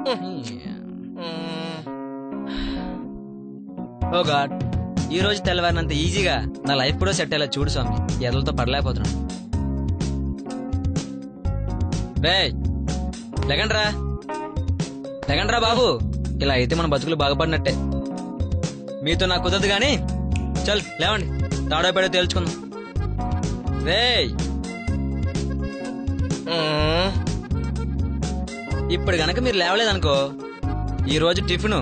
ఓ God, ఈ రోజు తెల్లవారినంత ఈజీగా నా లైఫ్ కూడా సెట్ అయ్యేలా చూడు స్వామి. ఎదలతో పడలేకపోతున్నాను. రేయ్ లెగండ్రా లెగండ్రా బాబు, ఇలా అయితే మన బతుకులు బాగుపడినట్టే. మీతో నాకు కుదరదు గాని చల్ లేవండి, తాడో పేడో తేల్చుకుందాం. రేయ్ ఇప్పుడు గనక మీరు లేవలేదనుకో, ఈ రోజు టిఫిన్,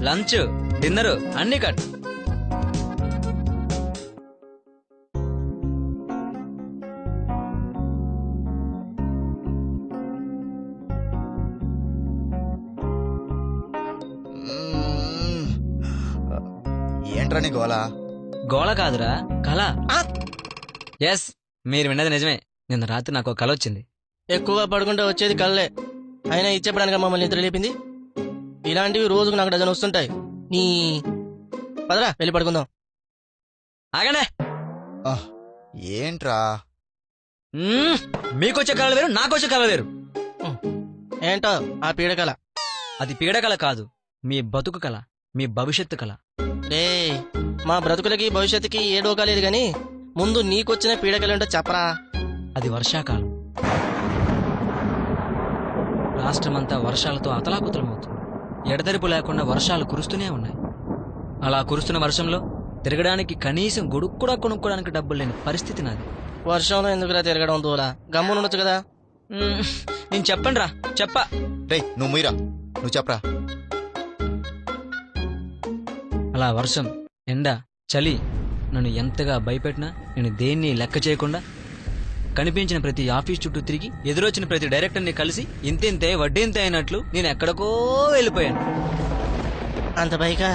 లంచ్, డిన్నర్ అన్ని కట్. ఏంట్రా నీ గోలా? గోళ కాదురా, కళ. ఎస్, మీరు విన్నది నిజమే. నిన్న రాత్రి నాకు ఒక కళ వచ్చింది. ఎక్కువగా పడుకుంటే వచ్చేది కళ్ళే. అయినా ఇచ్చేపడానికి మమ్మల్ని నిద్ర లేపింది. ఇలాంటివి రోజుకు నాకు డజన్ వస్తుంటాయి. నీ పదరా వెళ్ళి పడుకుందాం. ఆగండే. ఏంట్రా? మీకొచ్చే కళలు వేరు, నాకొచ్చే కళలు వేరు. ఏంటో ఆ పీడకల? అది పీడకళ కాదు, మీ బతుకు కళ, మీ భవిష్యత్తు కళ. రే, మా బ్రతుకులకి భవిష్యత్తుకి ఏ డోకా లేదు గాని ముందు నీకొచ్చిన పీడకలేంటో చెప్పరా. అది వర్షాకాలం. రాష్ట్రమంతా వర్షాలతో అతలాకుతలమవుతుంది. ఎడతెరిపు లేకుండా వర్షాలు కురుస్తూనే ఉన్నాయి. అలా కురుస్తున్న వర్షంలో తిరగడానికి కనీసం గొడుగు కూడా కొనుక్కోడానికి డబ్బులు లేని పరిస్థితి నాది. వర్షంలో ఎందుకురా తిరగడం దూరా, గమ్మునుండొచ్చు కదా. నేను చెప్పండి రా, చెప్పా. రే నువ్వు మీరా, నువ్వు చెప్పరా. అలా వర్షం, ఎండ, చలి నన్ను ఎంతగా భయపెట్టినా నేను దేన్ని లెక్క చేయకుండా కనిపించిన ప్రతి ఆఫీస్ చుట్టూ తిరిగి ఎదురొచ్చిన ప్రతి డైరెక్టర్ని కలిసి ఇంతింతే వడ్డీంతే అయినట్లు నేను ఎక్కడికో వెళ్ళిపోయాను. అంత పైగా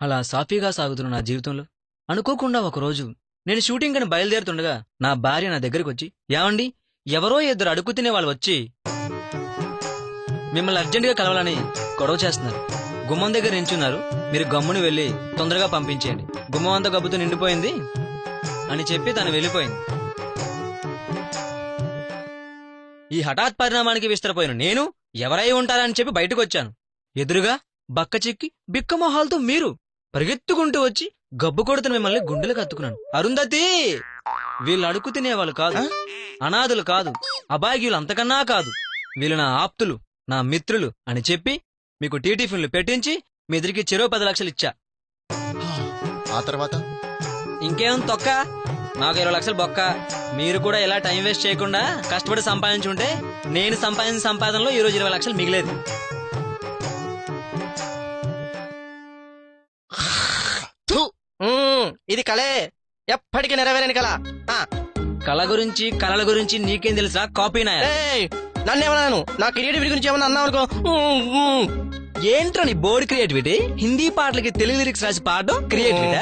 అలా సాఫీగా సాగుతున్న నా జీవితంలో అనుకోకుండా ఒకరోజు నేను షూటింగ్ అని బయలుదేరుతుండగా నా భార్య నా దగ్గరికి వచ్చి, ఏమండి ఎవరో ఇద్దరు అడుగు తినే వాళ్ళు వచ్చి మిమ్మల్ని అర్జెంటుగా కలవాలని గొడవ చేస్తున్నారు. గుమ్మం దగ్గర నించున్నారు, మీరు గమ్ముని వెళ్ళి తొందరగా పంపించేయండి, గుమ్మం అంతా గబ్బుతో నిండిపోయింది అని చెప్పి తను వెళ్ళిపోయింది. ఈ హఠాత్ పరిణామానికి విస్తరపోయిన నేను ఎవరై ఉంటారని చెప్పి బయటకు వచ్చాను. ఎదురుగా బక్క చిక్కి బిక్కమొహాలతో మీరు పరిగెత్తుకుంటూ వచ్చి గబ్బు కొడుతున్న మిమ్మల్ని గుండెలకు అత్తుకున్నాను. అరుంధతి, వీళ్ళు అడుగు తినేవాళ్ళు కాదు, అనాథులు కాదు, అభాగ్యులు అంతకన్నా కాదు, వీళ్ళు నా ఆప్తులు, నా మిత్రులు అని చెప్పి మీకు టీటిఫిన్లు పెట్టించి మీ ఇద్దరికి చెరో 10 లక్షలు ఇచ్చా. ఆ తర్వాత ఇంకేం తొక్క, నాకు 20 లక్షలు బొక్క. మీరు కూడా ఇలా టైం వేస్ట్ చేయకుండా కష్టపడి సంపాదించుంటే నేను సంపాదించిన సంపాదనలో ఈరోజు 20 లక్షలు మిగిలేదు. ఇది కలే, ఎప్పటికీ నెరవేరని కళ. కళ గురించి కళల గురించి నీకేం తెలుసా కాపీ నాయ? నన్నేమన్నాను, నా క్రియేటివిటీ గురించి ఏమన్నా అన్నావు అనుకో. ఏంట్రా నీ బోర్డ్ క్రియేటివిటీ? హిందీ పాటలకి తెలుగు లిరిక్స్ రాసి పాడడం క్రియేటివిటీ?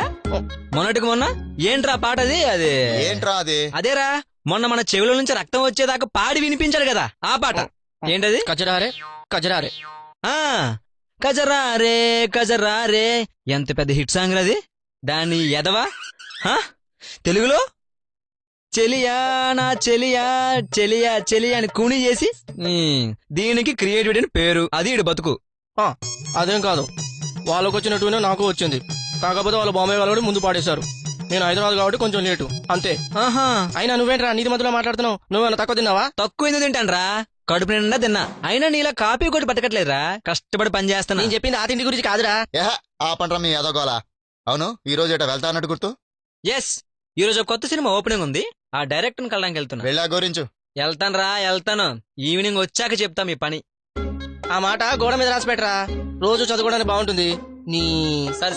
మొన్నటికి మొన్న ఏంట్రా పాట అది? అది ఏంట్రా? అదేరా మొన్న మన చెవుల నుంచి రక్తం వచ్చేదాకా పాడి వినిపించాడు కదా, ఆ పాట. ఏంటది? కజరారే కజరారే. కజరారే కజరారే, ఎంత పెద్ద హిట్ సాంగ్ అది. దాన్ని ఎదవా తెలుగులో చెలియా నా చెలియా చెలియా చెలియా అని కూని చేసి దీనికి క్రియేటివిటీ అని పేరు. అది ఇడు బతుకు. అదేం కాదు, వాళ్ళకు వచ్చినట్టునే నాకు వచ్చింది. కాకపోతే వాళ్ళ బాంబే వాళ్ళు ముందు పాడేశారు. నేను హైదరాబాద్ కాబట్టి కొంచెం లేటు అంతే. అయినా నువ్వేంట్రా నీతి మధ్యలో మాట్లాడుతున్నావు? నువ్వేనా తక్కువ తిన్నావా? తక్కువ ఎందుకు తింటానరా, కడుపు నిండా తిన్నా. అయినా నీలా కాపీ కొట్టి బతకట్లేదురా, కష్టపడి పని చేస్తాను. నేను చెప్పింది ఆ తిండి గురించి కాదురా. ఆ పంటరా మీ ఎదగోలా. అవును, ఈ రోజు ఎటా వెళ్తా అన్నట్టు గుర్తు? ఎస్, ఈ రోజు కొత్త సినిమా ఓపెనింగ్ ఉంది, ఆ డైరెక్టర్ కలడానికి వెళ్తున్నా. వెళ్ళా గురించు వెళ్తాను. ఈవినింగ్ వచ్చాక చెప్తా మీ పని. ఆ మాట గోడ మీద రాసి పెట్టరా, రోజు చదువుకోవడానికి బాగుంటుంది. నీ సరే